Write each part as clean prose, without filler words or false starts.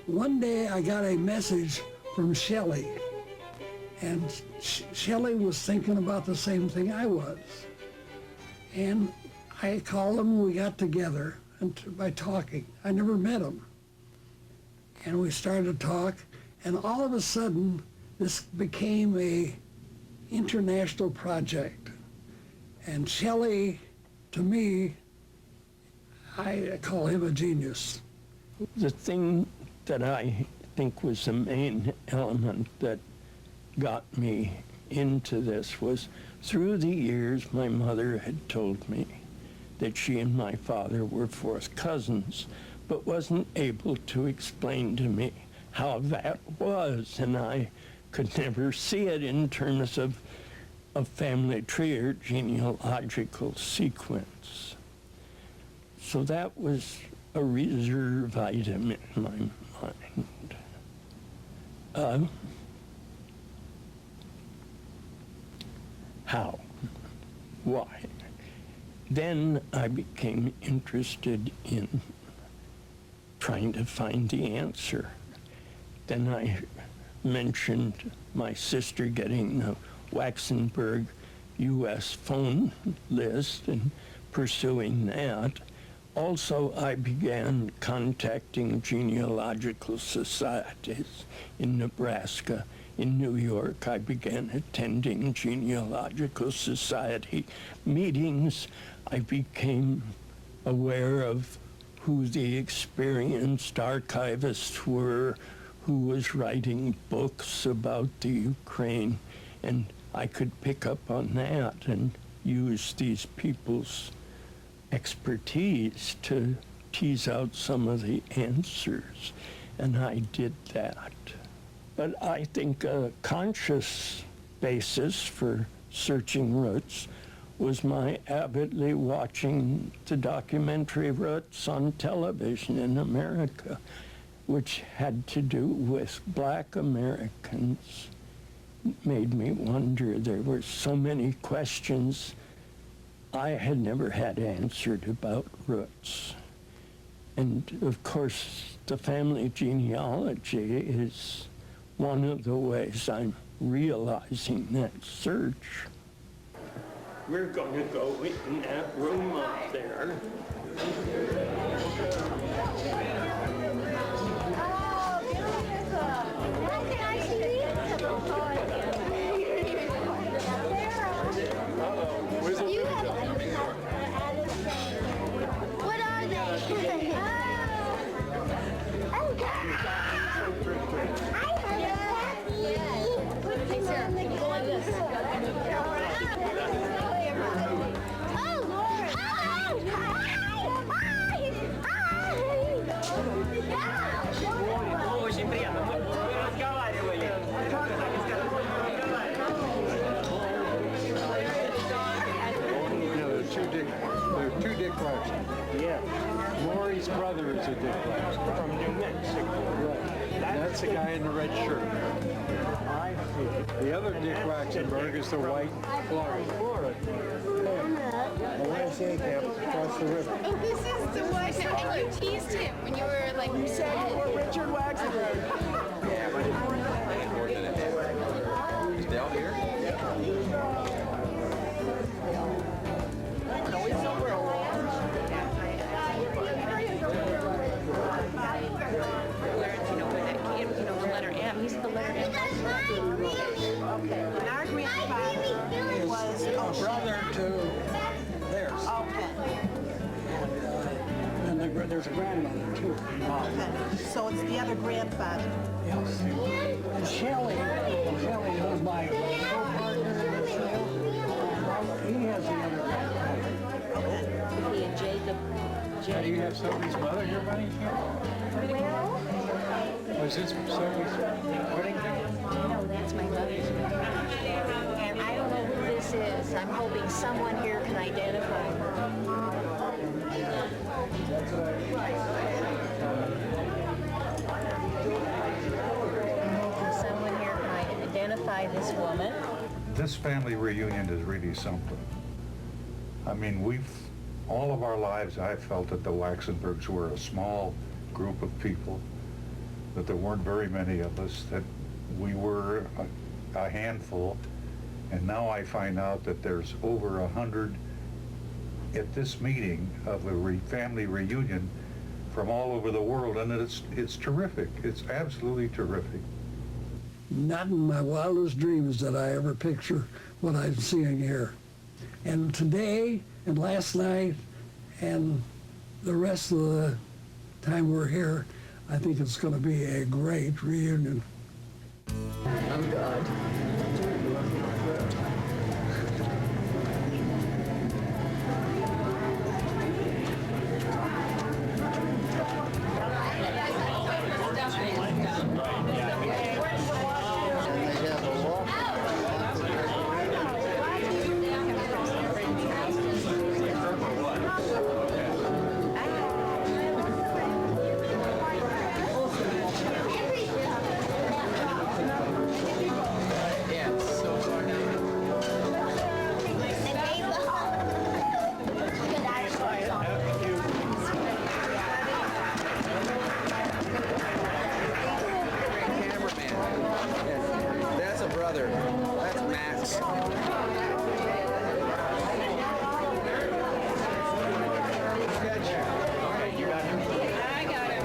One day I got a message from Shelley, and Shelley was thinking about the same thing I was. And I called him, we got together, and by talking. I never met him. And we started to talk, and all of a sudden, this became a international project. And Shelley, to me, I call him a genius. The thing that I think was the main element that got me into this was, through the years, my mother had told me that she and my father were fourth cousins, but wasn't able to explain to me how that was, and I could never see it in terms of a family tree or genealogical sequence. So that was a reserve item in my mind. How? Why? Then I became interested in trying to find the answer. Then I mentioned my sister getting the Waxenberg U.S. phone list and pursuing that. Also, I began contacting genealogical societies in Nebraska. In New York, I began attending genealogical society meetings. I became aware of who the experienced archivists were, who was writing books about the Ukraine, and I could pick up on that and use these people's expertise to tease out some of the answers, and I did that. But I think a conscious basis for searching roots was my avidly watching the documentary Roots on television in America, which had to do with Black Americans. It made me wonder. There were so many questions I had never had answered about roots. And of course, the family genealogy is one of the ways I'm realizing that search. We're going to go in that room up there. What are they? Очень приятно. Мы разговаривали. There are two Dick Waxenberg. Yeah. Lori's brother is a Dick Waxenberg. From New Mexico. Right. That's the guy in the red shirt. I see. The other Dick Waxenberg is the white Florida. The YMCA camp across the river. And this is the one, and you teased him when you were like, you said you were Richard Waxenberg. Yeah, but it's still here? No, it's somewhere along. The letter M. He's the letter M. Okay. And our grandfather was A brother to theirs. okay. And there's a grandmother, too. Okay. So it's the other grandfather. Yes. And Shelley was my co-partner in the trail. He has the other grandmother. He and Jacob. Do you have somebody's mother here by any chance? Was this somebody's wedding day? No, that's my mother's name. And I don't know who this is. I'm hoping someone here can identify her. I'm hoping someone here can identify this woman. This family reunion is really something. I mean, all of our lives, I felt that the Waxenbergs were a small group of people that there weren't very many of us, that we were a handful. And now I find out that there's over 100 at this meeting of the family reunion from all over the world, and it's terrific. It's absolutely terrific. Not in my wildest dreams did I ever picture what I'm seeing here. And today and last night and the rest of the time we're here, I think it's going to be a great reunion. I'm good. That's a brother. That's Max. I got him.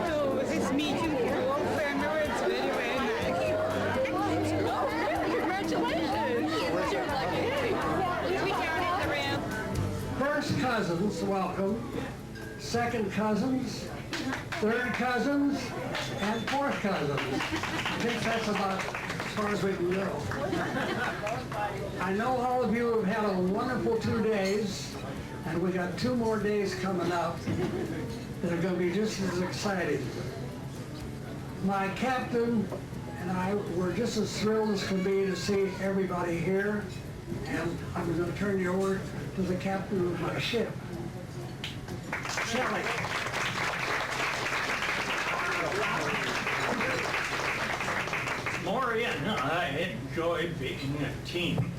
Oh, it's me too. Family, it's very, very nice. Congratulations. You're lucky. We counted the round. First cousins, welcome. Second cousins, third cousins, and fourth cousins. I think that's about as far as we can go. I know all of you have had a wonderful 2 days, and we got 2 more days coming up that are going to be just as exciting. My captain and I were just as thrilled as could be to see everybody here, and I'm going to turn you over to the captain of my ship. Shelley. Maury and I enjoyed being a team.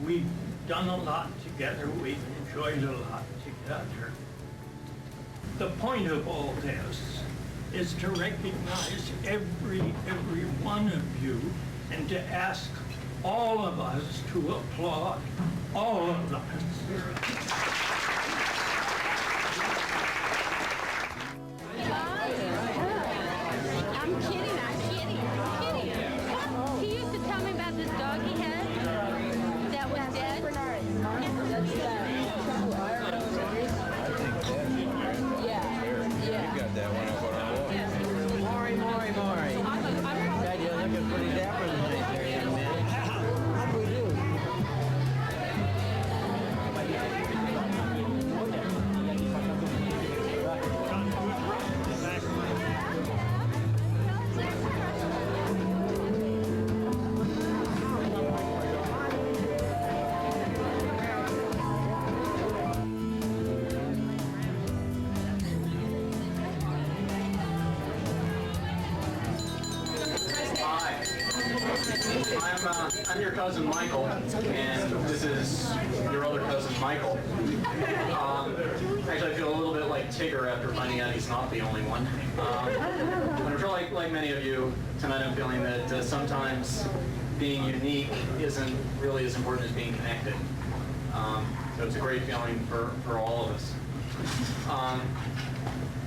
We've done a lot together. We've enjoyed a lot together. The point of all this is to recognize every one of you and to ask all of us to applaud all of us. I'm kidding. He used to tell me about this dog he had that was dead. You got that one up on our wall. Maury. God, you're looking pretty dapper tonight there, young man. How do we do? I'm your cousin Michael, and this is your other cousin Michael. Actually, I feel a little bit like Tigger after finding out he's not the only one. But I'm sure, like many of you, tonight I'm feeling that sometimes being unique isn't really as important as being connected. So it's a great feeling for all of us.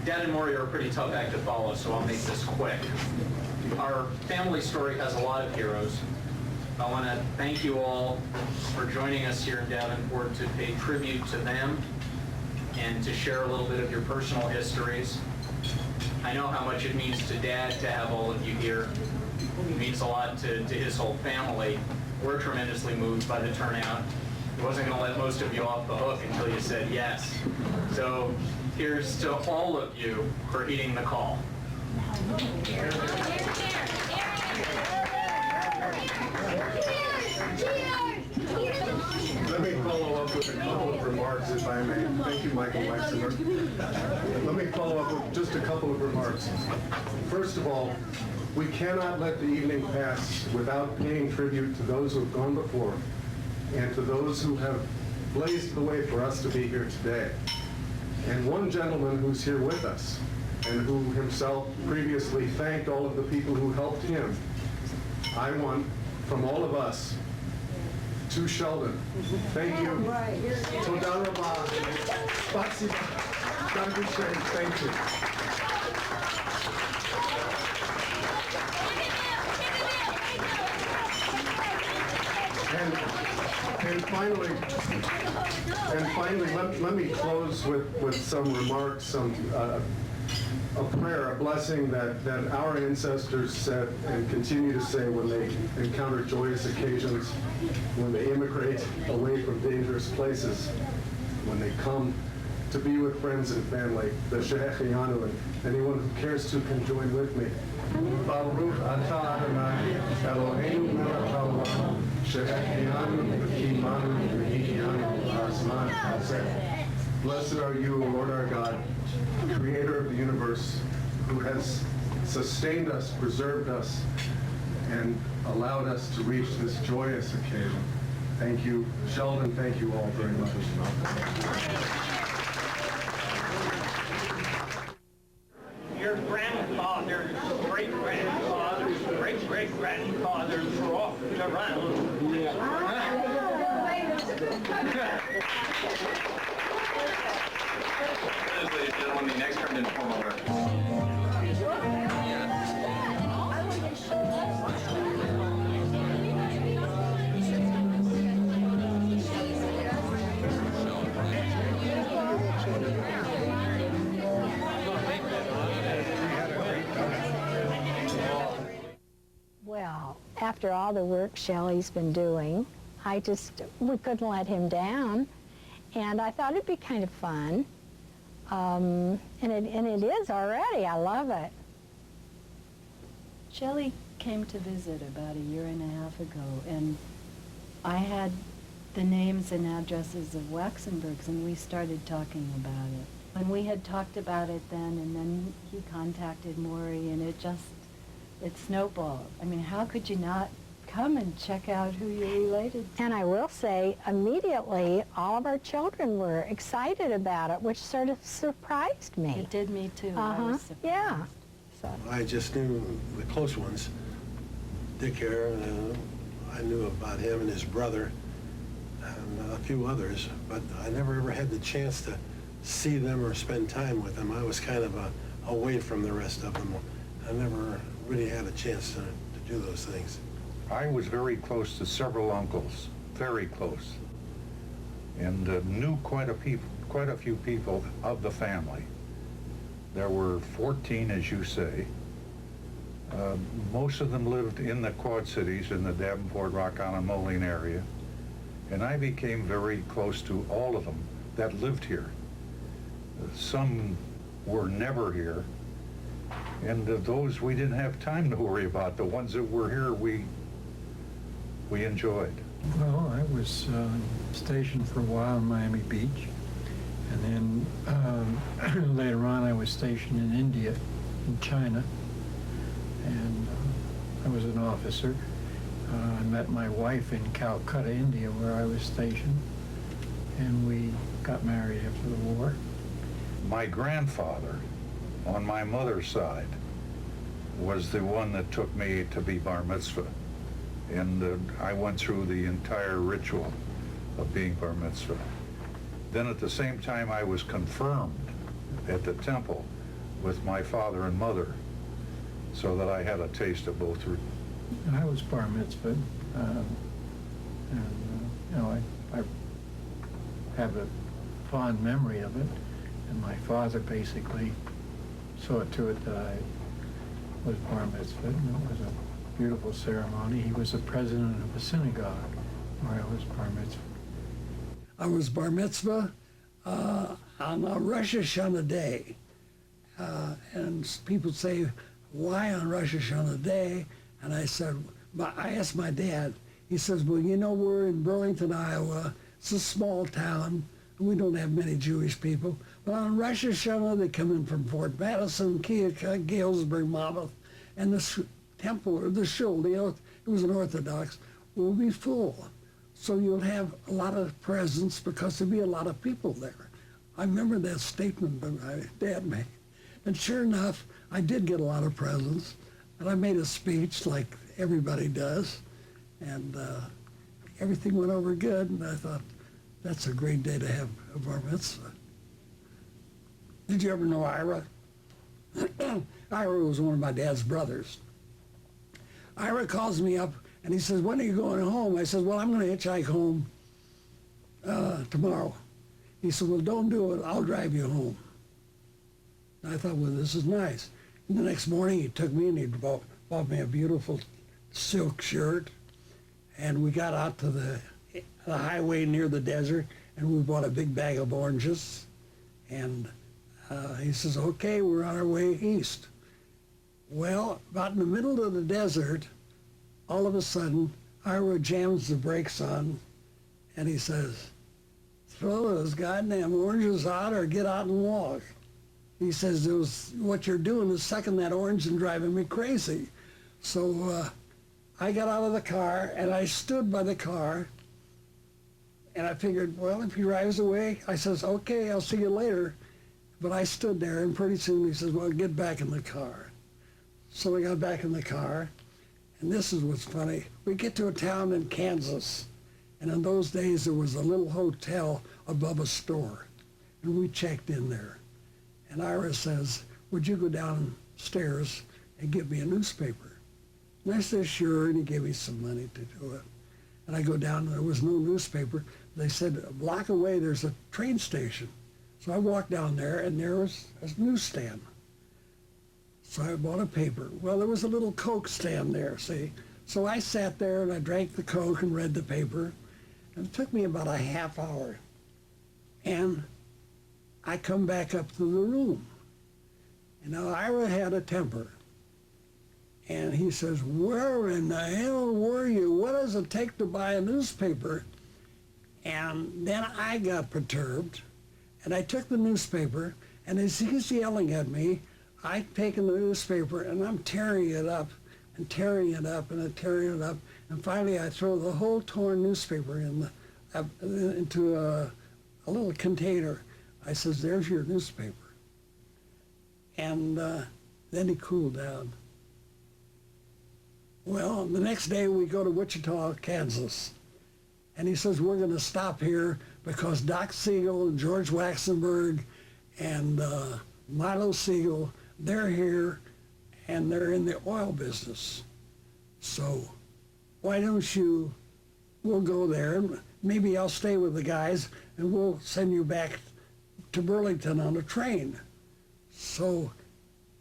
Dad and Maury are a pretty tough act to follow, so I'll make this quick. Our family story has a lot of heroes. I want to thank you all for joining us here in Davenport to pay tribute to them and to share a little bit of your personal histories. I know how much it means to Dad to have all of you here. It means a lot to his whole family. We're tremendously moved by the turnout. He wasn't going to let most of you off the hook until you said yes. So here's to all of you for heeding the call. Let me follow up with a couple of remarks, if I may. Thank you, Michael Waxenberg. Let me follow up with just a couple of remarks. First of all, we cannot let the evening pass without paying tribute to those who have gone before and to those who have blazed the way for us to be here today. And one gentleman who's here with us and who himself previously thanked all of the people who helped him, I want, from all of us, to Sheldon. Thank you. Toda rabah. Spasiba. Dankeschön. Thank you. And finally, let me close with some remarks, a prayer, a blessing that our ancestors said and continue to say when they encounter joyous occasions, when they immigrate away from dangerous places, when they come to be with friends and family. The Shehechianu, and anyone who cares to can join with me. Baruch atah Adonai Eloheinu melech haolam shehechianu v'kimanu v'hikianu hazman hazeh. Blessed are you, O Lord our God, creator of the universe, who has sustained us, preserved us, and allowed us to reach this joyous occasion. Thank you, Sheldon. Thank you all very much. Your grandfathers, great-grandfathers, great-great-grandfathers walked around. Ladies and gentlemen, the next term informal order. Well, after all the work Shelley's been doing, we couldn't let him down. And I thought it'd be kind of fun. And it is already. I love it. Shelley came to visit about 1.5 years ago, and I had the names and addresses of Waxenbergs, and we started talking about it. And we had talked about it then, and then he contacted Maury, and it snowballed. I mean, how could you not come and check out who you're related to? And I will say, immediately, all of our children were excited about it, which sort of surprised me. It did me too. I was surprised. Yeah. So. I just knew the close ones. Dick here, I knew about him and his brother, and a few others, but I never ever had the chance to see them or spend time with them. I was kind of away from the rest of them. I never really had a chance to do those things. I was very close to several uncles, very close, and knew quite a few people of the family. There were 14, as you say. Most of them lived in the Quad Cities, in the Davenport, Rock Island, Moline area, and I became very close to all of them that lived here. Some were never here, and those we didn't have time to worry about. The ones that were here, we enjoyed. Well, I was stationed for a while in Miami Beach, and then later on I was stationed in India, in China, and I was an officer. I met my wife in Calcutta, India, where I was stationed, and we got married after the war. My grandfather, on my mother's side, was the one that took me to be bar mitzvah. And I went through the entire ritual of being bar mitzvah. Then at the same time, I was confirmed at the temple with my father and mother, so that I had a taste of both. I was bar mitzvah, and you know, I have a fond memory of it, and my father basically saw to it that I was bar mitzvah, and it was a beautiful ceremony. He was the president of a synagogue where I was bar mitzvah. I was bar mitzvah on a Rosh Hashanah day. And people say, why on Rosh Hashanah day? And I said, I asked my dad. He says, well, you know, we're in Burlington, Iowa. It's a small town. We don't have many Jewish people. But on Rosh Hashanah, they come in from Fort Madison, Keokuk, Galesburg, Monmouth, and the temple, or the shul, you know, it was an Orthodox, will be full. So you'll have a lot of presents because there'll be a lot of people there. I remember that statement that my dad made. And sure enough, I did get a lot of presents. And I made a speech like everybody does. And everything went over good. And I thought, that's a great day to have a bar mitzvah. Did you ever know Ira? Ira was one of my dad's brothers. Ira calls me up and he says, when are you going home? I said, well, I'm going to hitchhike home tomorrow. He said, well, don't do it. I'll drive you home. And I thought, well, this is nice. And the next morning he took me and he bought me a beautiful silk shirt. And we got out to the highway near the desert and we bought a big bag of oranges. And he says, okay, we're on our way east. Well, about in the middle of the desert, all of a sudden, Ira jams the brakes on and he says, throw those goddamn oranges out or get out and walk. He says, what you're doing is sucking that orange and driving me crazy. So I got out of the car and I stood by the car and I figured, well, if he drives away, I says, okay, I'll see you later. But I stood there and pretty soon he says, well, get back in the car. So we got back in the car and this is what's funny. We get to a town in Kansas and in those days there was a little hotel above a store and we checked in there. And Ira says, would you go downstairs and get me a newspaper? And I said, sure, and he gave me some money to do it. And I go down and there was no newspaper. They said, a block away there's a train station. So I walked down there and there was a newsstand. So I bought a paper. Well, there was a little Coke stand there, see? So I sat there and I drank the Coke and read the paper. And it took me about a half hour. And I come back up to the room. And now Ira had a temper. And he says, where in the hell were you? What does it take to buy a newspaper? And then I got perturbed. And I took the newspaper. And as he's yelling at me, I've taken the newspaper and I'm tearing it up and tearing it up and tearing it up. And finally I throw the whole torn newspaper into a little container. I says, there's your newspaper. And then he cooled down. Well, the next day we go to Wichita, Kansas. And he says, we're going to stop here because Doc Siegel and George Waxenberg and Milo Siegel, they're here and they're in the oil business. So why don't we'll go there and maybe I'll stay with the guys and we'll send you back to Burlington on a train. So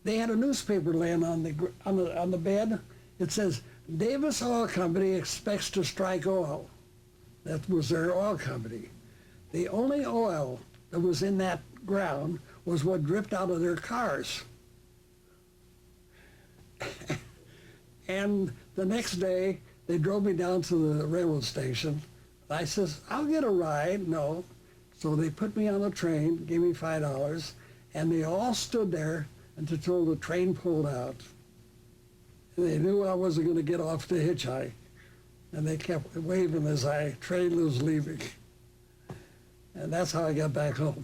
they had a newspaper laying on the bed. It says, Davis Oil Company expects to strike oil. That was their oil company. The only oil that was in that ground was what dripped out of their cars. And the next day, they drove me down to the railroad station. I says, I'll get a ride. No. So they put me on a train, gave me $5, and they all stood there until the train pulled out. And they knew I wasn't going to get off to hitchhike. And they kept waving as train was leaving. And that's how I got back home.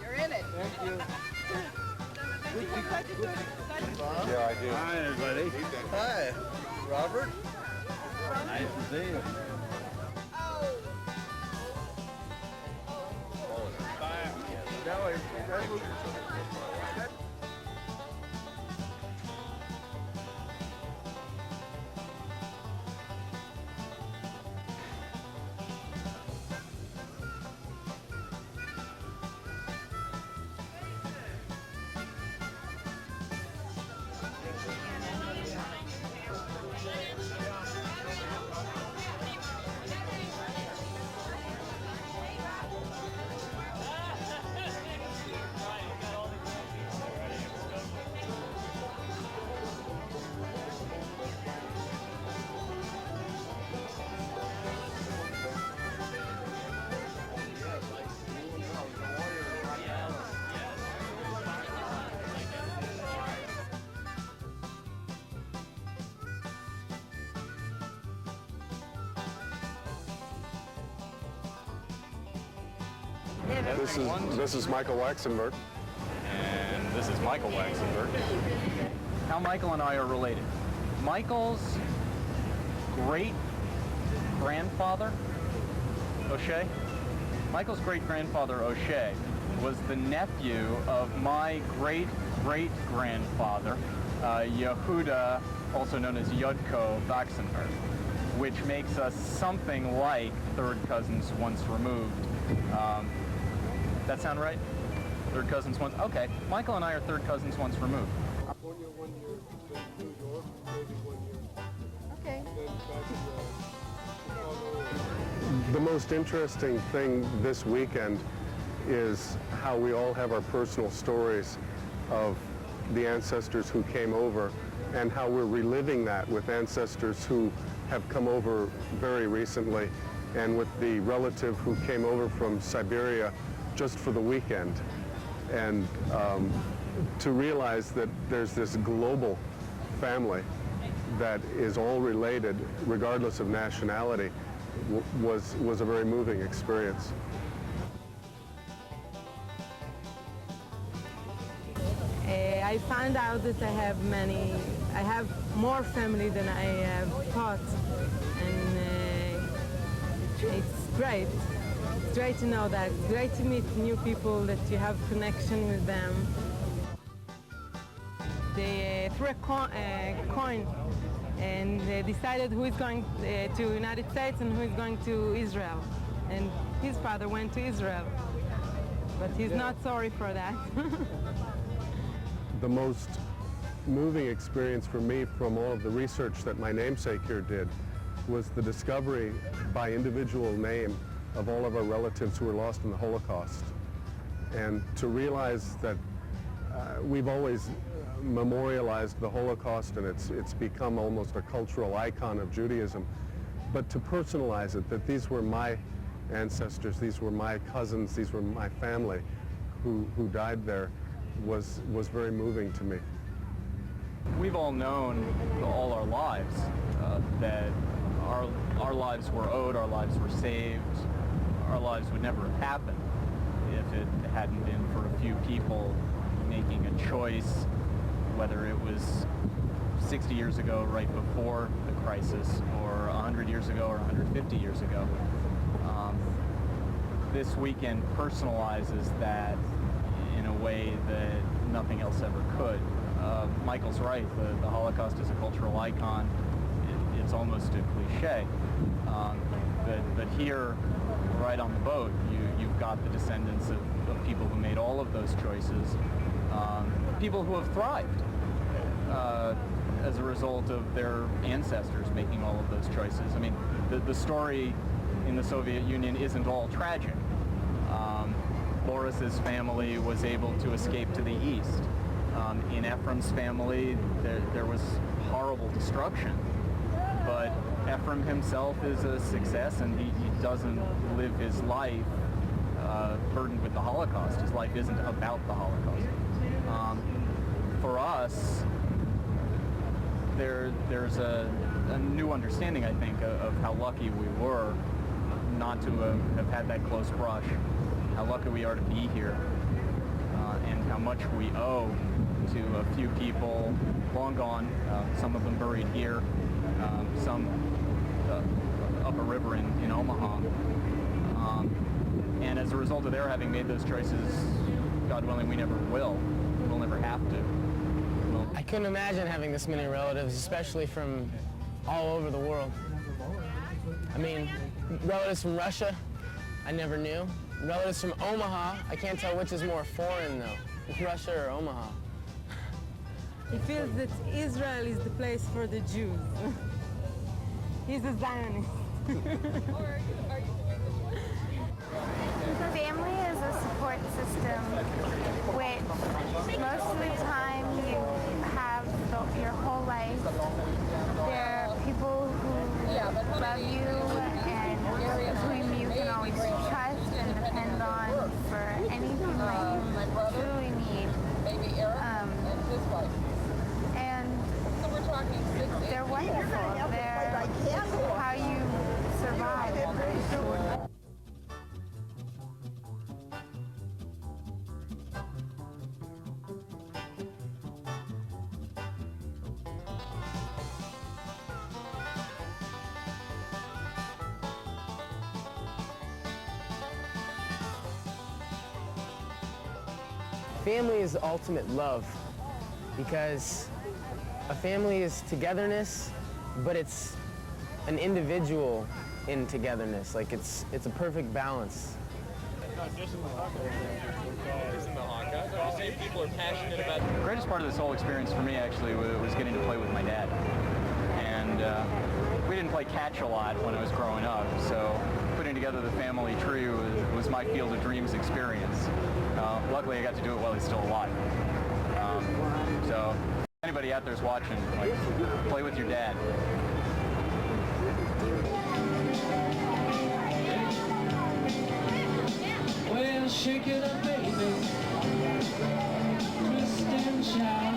You're in it. Thank you. Yeah, I do. Hi, everybody. Hi, Robert. Nice to see you. This is Michael Waxenberg. And this is Michael Waxenberg. How Michael and I are related. Michael's great-grandfather, O'Shea, Michael's great-grandfather, O'Shea, was the nephew of my great-great-grandfather, Yehuda, also known as Yudko Waxenberg, which makes us something like third cousins once removed. That sound right? Third cousins once? Okay. Michael and I are third cousins once removed. Okay. The most interesting thing this weekend is how we all have our personal stories of the ancestors who came over and how we're reliving that with ancestors who have come over very recently and with the relative who came over from Siberia just for the weekend. And to realize that there's this global family that is all related regardless of nationality was a very moving experience. I found out that I have more family than I have thought, and it's great. It's great to know that. It's great to meet new people, that you have connection with them. They threw a coin and they decided who is going to United States and who is going to Israel. And his father went to Israel, but he's not sorry for that. The most moving experience for me from all of the research that my namesake here did was the discovery by individual name of all of our relatives who were lost in the Holocaust. And to realize that we've always memorialized the Holocaust and it's become almost a cultural icon of Judaism, but to personalize it, that these were my ancestors, these were my cousins, these were my family who died there was very moving to me. We've all known all our lives that our lives were owed, our lives were saved, our lives would never have happened if it hadn't been for a few people making a choice, whether it was 60 years ago, right before the crisis, or 100 years ago, or 150 years ago. This weekend personalizes that in a way that nothing else ever could. Michael's right, the Holocaust is a cultural icon. It's almost a cliche. But here, right on the boat, you've got the descendants of people who made all of those choices, people who have thrived as a result of their ancestors making all of those choices. I mean, the story in the Soviet Union isn't all tragic. Boris's family was able to escape to the east. In Ephraim's family, there was horrible destruction. But Ephraim himself is a success, and he doesn't live his life burdened with the Holocaust. His life isn't about the Holocaust. For us, there's a new understanding, I think, of how lucky we were not to have had that close brush, how lucky we are to be here, and how much we owe to a few people long gone, some of them buried here, some up a river in Omaha. And as a result of their having made those choices, God willing, we never will. We'll never have to. I couldn't imagine having this many relatives, especially from all over the world. I mean, relatives from Russia, I never knew. Relatives from Omaha, I can't tell which is more foreign though, Russia or Omaha. He feels that Israel is the place for the Jews. He's a Zionist. Family is a support system which most of the time you have your whole life. There are people who love you and whom you can always trust and depend on for anything that you truly need. And they're wonderful. They're how you survive. Family is the ultimate love, because a family is togetherness, but it's an individual in togetherness. Like it's a perfect balance. The greatest part of this whole experience for me actually was getting to play with my dad. And we didn't play catch a lot when I was growing up, so putting together the family tree was my field of dreams experience. Luckily I got to do it while he's still alive. So anybody out there's watching, like, play with your dad. Well, shake it up, baby. Twist and shout.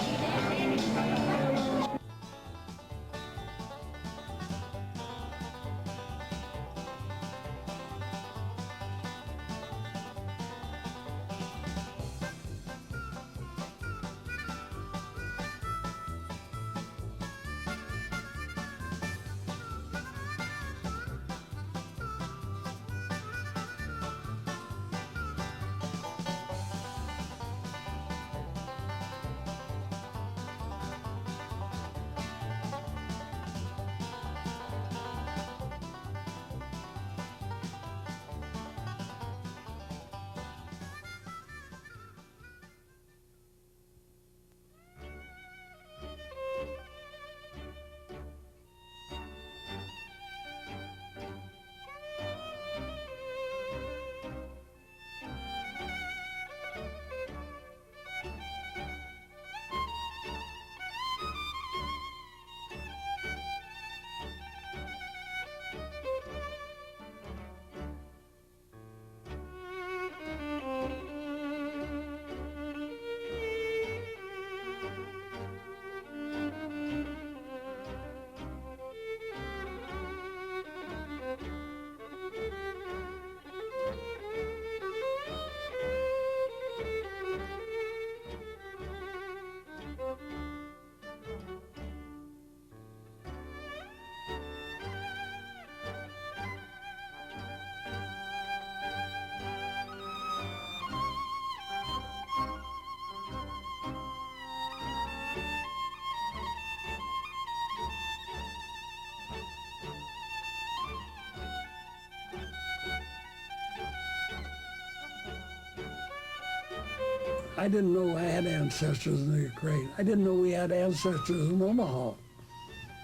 I didn't know I had ancestors in the Ukraine. I didn't know we had ancestors in Omaha.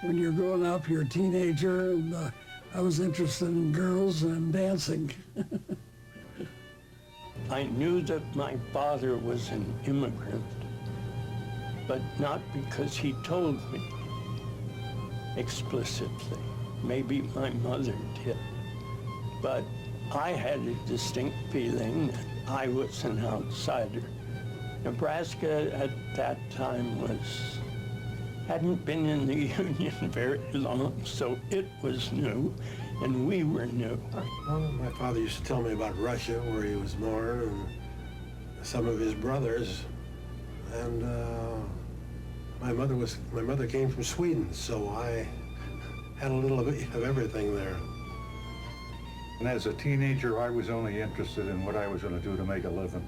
When you're growing up, you're a teenager, and I was interested in girls and dancing. I knew that my father was an immigrant, but not because he told me explicitly. Maybe my mother did. But I had a distinct feeling that I was an outsider. Nebraska at that time hadn't been in the Union very long, so it was new, and we were new. Well, my father used to tell me about Russia, where he was born, and some of his brothers. And my mother came from Sweden, so I had a little of everything there. And as a teenager, I was only interested in what I was going to do to make a living.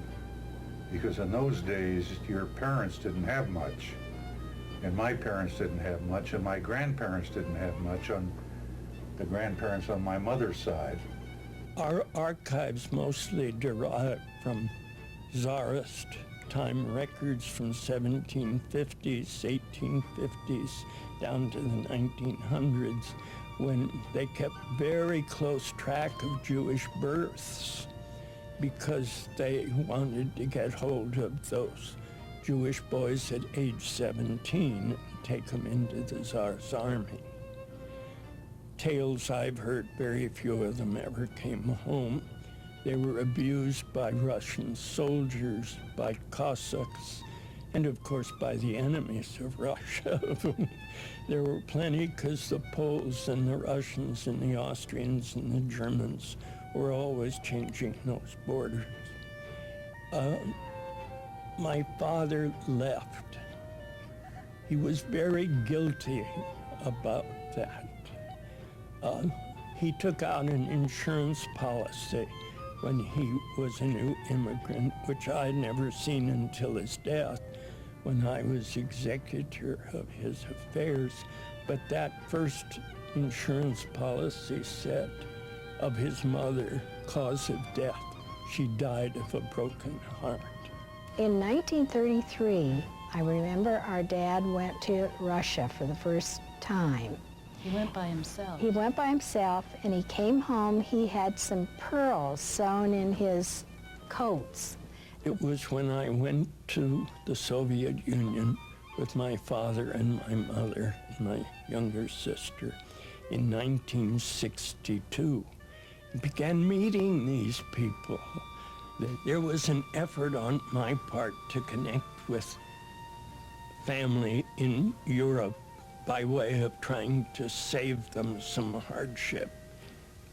Because in those days, your parents didn't have much. And my parents didn't have much, and my grandparents didn't have much on the grandparents on my mother's side. Our archives mostly derive from Tsarist time records from 1750s, 1850s, down to the 1900s, when they kept very close track of Jewish births because they wanted to get hold of those Jewish boys at age 17 and take them into the Tsar's army. Tales I've heard, very few of them ever came home. They were abused by Russian soldiers, by Cossacks, and of course by the enemies of Russia. There were plenty because the Poles and the Russians and the Austrians and the Germans were always changing those borders. My father left. He was very guilty about that. He took out an insurance policy when he was a new immigrant, which I had never seen until his death, when I was executor of his affairs. But that first insurance policy said of his mother, cause of death, she died of a broken heart. In 1933, I remember our dad went to Russia for the first time. He went by himself. He went by himself, and he came home. He had some pearls sewn in his coats. It was when I went to the Soviet Union with my father and my mother and my younger sister in 1962. I began meeting these people. There was an effort on my part to connect with family in Europe by way of trying to save them some hardship.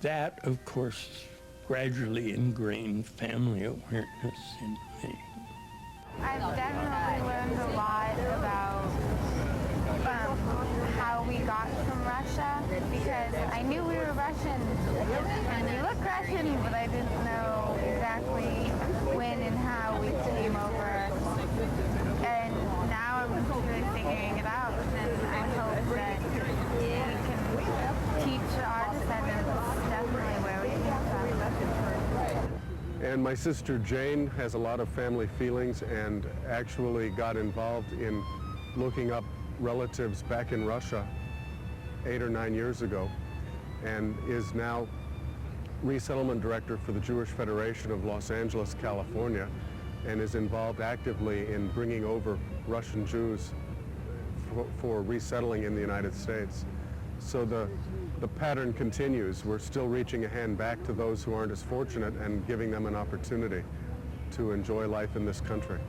That, of course, gradually ingrained family awareness in me. I've definitely learned a lot about how we got from Russia, because I knew we were Russian and we looked Russian, but I didn't know exactly when and how we came over. And now I'm really figuring it out, and I hope that we can teach our descendants definitely where we came from. And my sister Jane has a lot of family feelings and actually got involved in looking up relatives back in Russia 8 or 9 years ago, and is now resettlement director for the Jewish Federation of Los Angeles, California, and is involved actively in bringing over Russian Jews for resettling in the United States. So the pattern continues. We're still reaching a hand back to those who aren't as fortunate and giving them an opportunity to enjoy life in this country.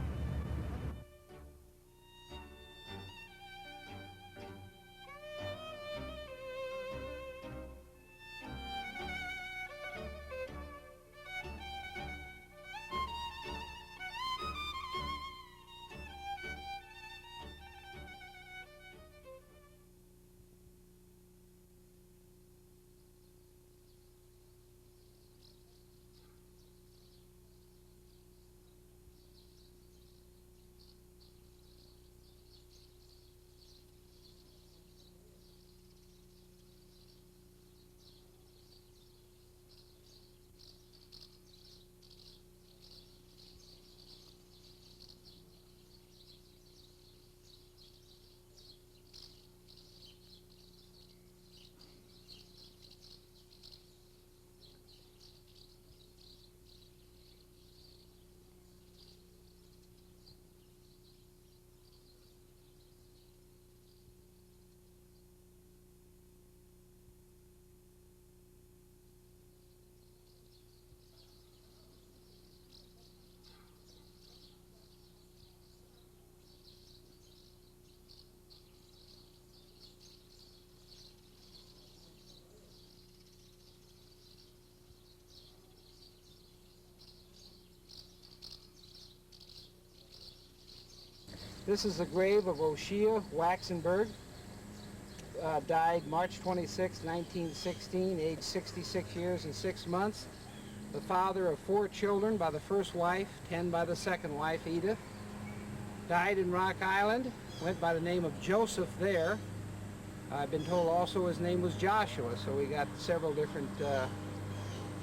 This is the grave of Oshia Waxenberg. Died March 26, 1916, aged 66 years and 6 months. The father of 4 children by the first wife, 10 by the second wife, Edith. Died in Rock Island, went by the name of Joseph there. I've been told also his name was Joshua, so we got several different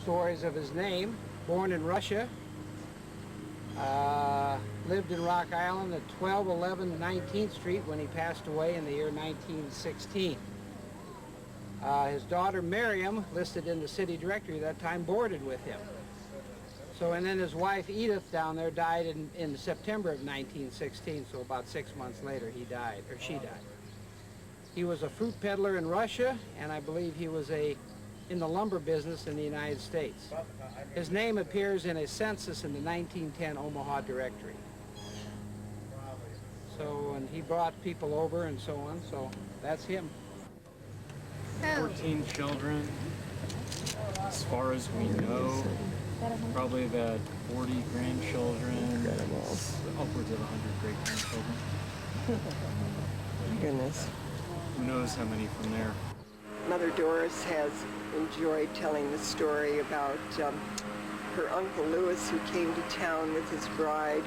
stories of his name. Born in Russia. Lived in Rock Island at 1211 19th Street when he passed away in the year 1916. His daughter Miriam, listed in the city directory at that time, boarded with him. So, and then his wife Edith down there died in September of 1916, so about 6 months later he died, or she died. He was a fruit peddler in Russia, and I believe he was in the lumber business in the United States. His name appears in a census in the 1910 Omaha directory. So, and he brought people over and so on, so that's him. 14 children, as far as we know, probably about 40 grandchildren, upwards of 100 great-grandchildren. Goodness. Who knows how many from there. Mother Doris has enjoyed telling the story about her Uncle Lewis, who came to town with his bride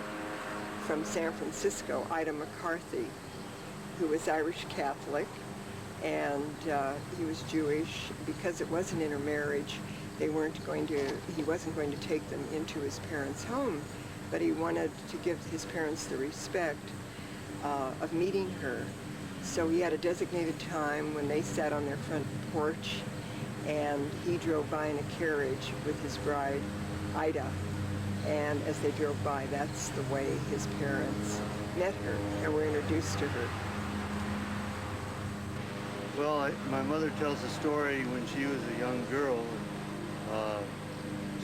from San Francisco, Ida McCarthy, who was Irish Catholic, and he was Jewish. Because it was an intermarriage, he wasn't going to take them into his parents' home, but he wanted to give his parents the respect of meeting her. So he had a designated time when they sat on their front porch, and he drove by in a carriage with his bride, Ida. And as they drove by, that's the way his parents met her and were introduced to her. Well, my mother tells a story when she was a young girl.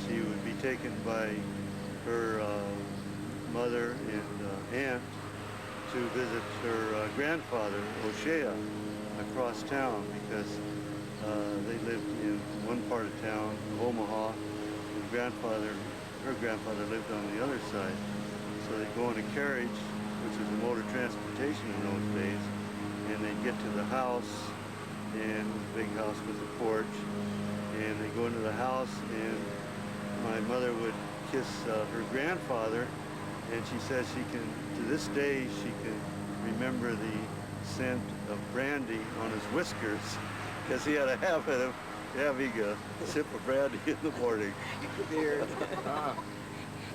She would be taken by her mother and aunt to visit her grandfather, O'Shea, across town, because they lived in one part of town, Omaha, and her grandfather lived on the other side. So they'd go in a carriage, which was a mode of transportation in those days, and they'd get to the house, and it was a big house with a porch, and they'd go into the house, and my mother would kiss her grandfather, and she says to this day, she can remember the scent of brandy on his whiskers, because he had a habit of having a sip of brandy in the morning. Weird.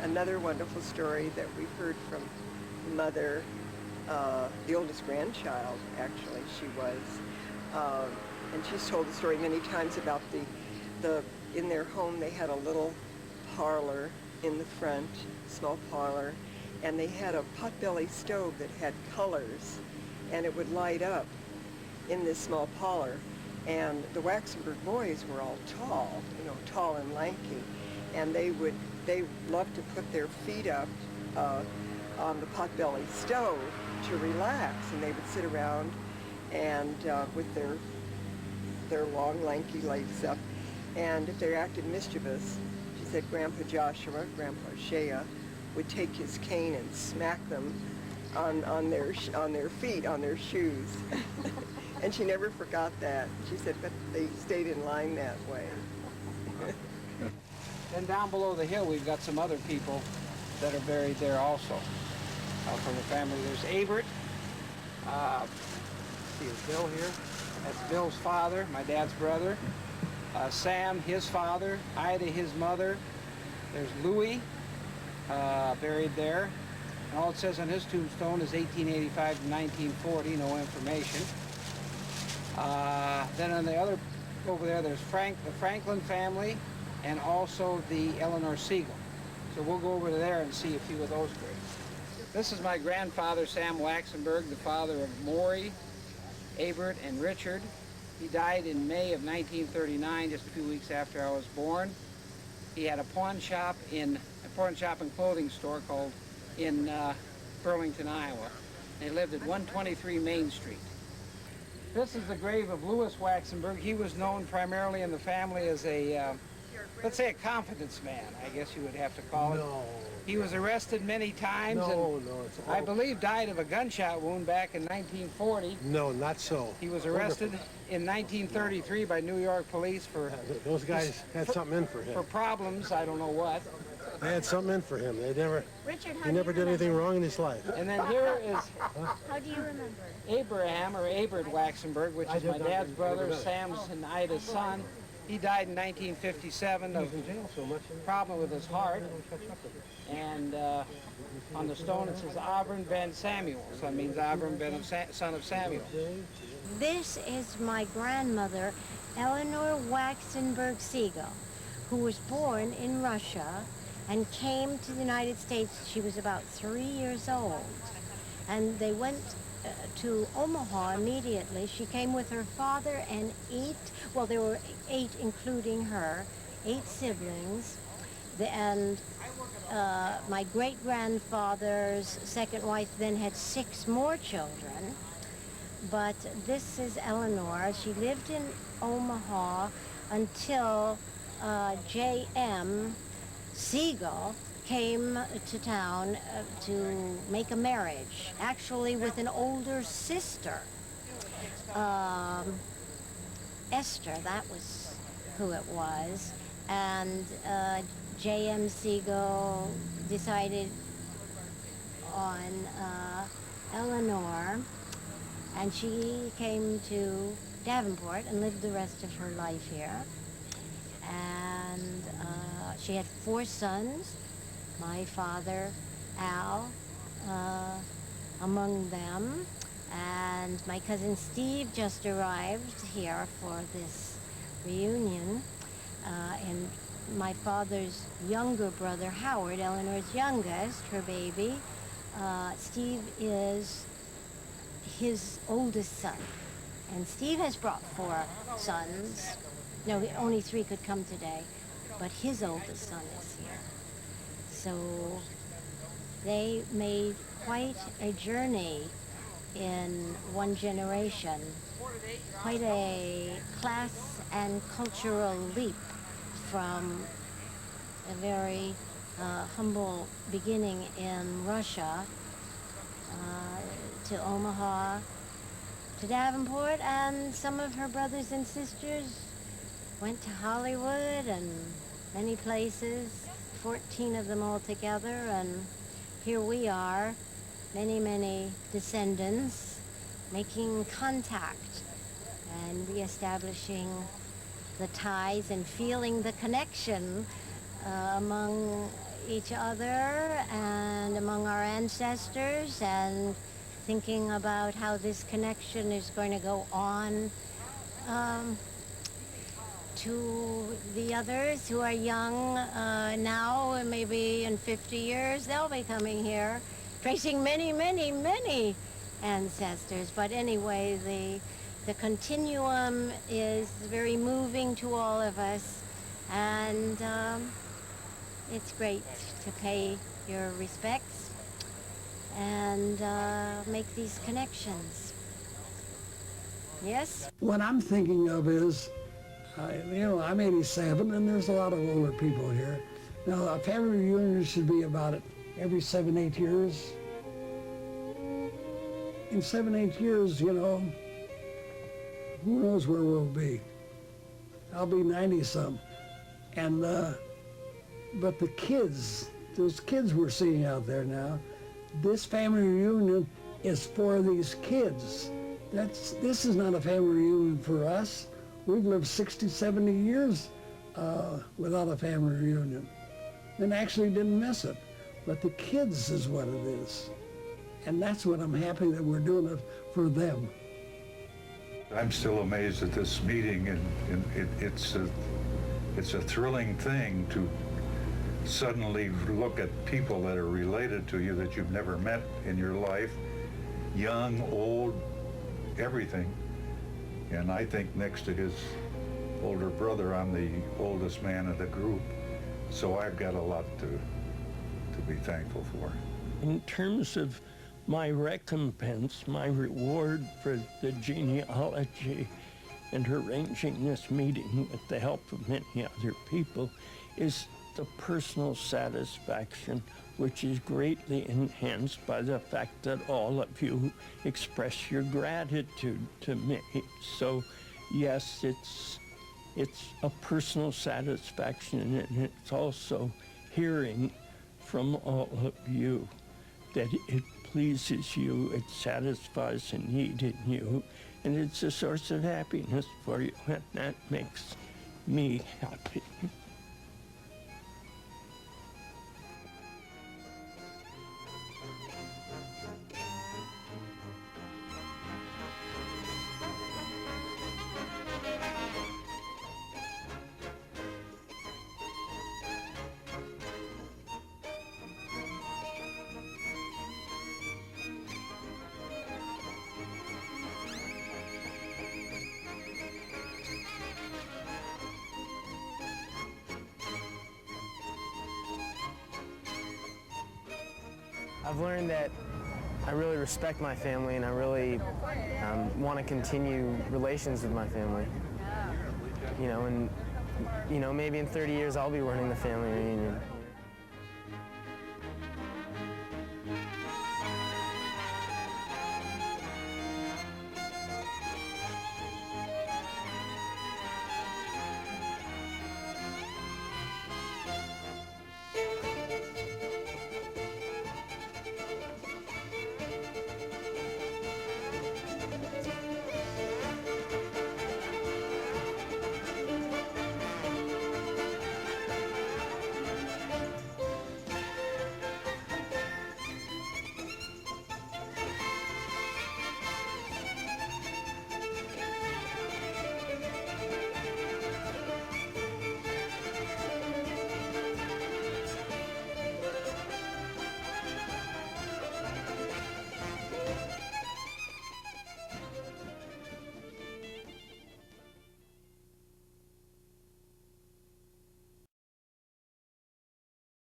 Another wonderful story that we heard from Mother, the oldest grandchild, actually, she was, and she's told the story many times about in their home they had a little parlor in the front, small parlor, and they had a potbelly stove that had colors, and it would light up in this small parlor. And the Waxenberg boys were all tall, tall and lanky, and they loved to put their feet up on the potbelly stove to relax, and they would sit around and with their long, lanky legs up, and if they acted mischievous, she said Grandpa Joshua, Grandpa Shea, would take his cane and smack them on their feet, on their shoes. And she never forgot that. She said, but they stayed in line that way. Then down below the hill, we've got some other people that are buried there also from the family. There's Abert. See, is Bill here? That's Bill's father, my dad's brother. Sam, his father. Ida, his mother. There's Louis, buried there. And all it says on his tombstone is 1885 to 1940, no information. Then on the other, over there, there's the Franklin family, and also the Eleanor Siegel. So we'll go over there and see a few of those graves. This is my grandfather, Sam Waxenberg, the father of Maury, Abert, and Richard. He died in May of 1939, just a few weeks after I was born. He had a pawn shop and clothing store called in Burlington, Iowa. They lived at 123 Main Street. This is the grave of Louis Waxenberg. He was known primarily in the family as a, let's say a confidence man, I guess you would have to call it. No. He was arrested many times I believe died of a gunshot wound back in 1940. No, not so. He was arrested in 1933 by New York police for... Those guys had something in for him. For problems, I don't know what. They had something in for him. Richard, He never did anything wrong in his life. And then here is How do you remember? Abraham, or Abert Waxenberg, which is my dad's brother, Sam's and Ida's son. He died in 1957 of a problem with his heart. And on the stone it says Avram ben Samuel. So that means Avram ben son of Samuel. This is my grandmother, Eleanor Waxenberg Siegel, who was born in Russia and came to the United States. She was about 3 years old. And they went to Omaha immediately. She came with her father and there were 8 including her, 8 siblings. And my great-grandfather's second wife then had 6 more children. But this is Eleanor. She lived in Omaha until J.M. Siegel came to town to make a marriage, actually with an older sister. Esther, that was who it was. And J.M. Siegel decided on Eleanor, and she came to Davenport and lived the rest of her life here. And she had 4 sons, my father, Al, among them, and my cousin Steve just arrived here for this reunion, and my father's younger brother, Howard, Eleanor's youngest, her baby, Steve is his oldest son. And Steve has brought 4 sons. No, only 3 could come today, but his oldest son is here. So they made quite a journey in one generation, quite a class and cultural leap from a very humble beginning in Russia to Omaha, to Davenport, and some of her brothers and sisters went to Hollywood and many places, 14 of them all together, and here we are, many, many descendants, making contact and reestablishing the ties and feeling the connection among each other and among our ancestors, and thinking about how this connection is going to go on to the others who are young now, and maybe in 50 years they'll be coming here, tracing many, many, many ancestors. But anyway, the continuum is very moving to all of us, and it's great to pay your respects and make these connections. Yes? What I'm thinking of is, I'm 87 and there's a lot of older people here. Now, a family reunion should be about every 7-8 years. In 7-8 years, who knows where we'll be. I'll be 90-some. And, but the kids, those kids we're seeing out there now, this family reunion is for these kids. This is not a family reunion for us. We've lived 60, 70 years without a family reunion and actually didn't miss it. But the kids is what it is. And that's what I'm happy that we're doing it for them. I'm still amazed at this meeting, and it's a thrilling thing to suddenly look at people that are related to you that you've never met in your life, young, old, everything. And I think next to his older brother, I'm the oldest man of the group. So I've got a lot to be thankful for. In terms of my recompense, my reward for the genealogy and arranging this meeting with the help of many other people is the personal satisfaction, which is greatly enhanced by the fact that all of you express your gratitude to me. So yes, it's a personal satisfaction, and it's also hearing from all of you that it pleases you, it satisfies a need in you, and it's a source of happiness for you, and that makes me happy. I've learned that I really respect my family, and I really want to continue relations with my family. And maybe in 30 years I'll be running the family reunion.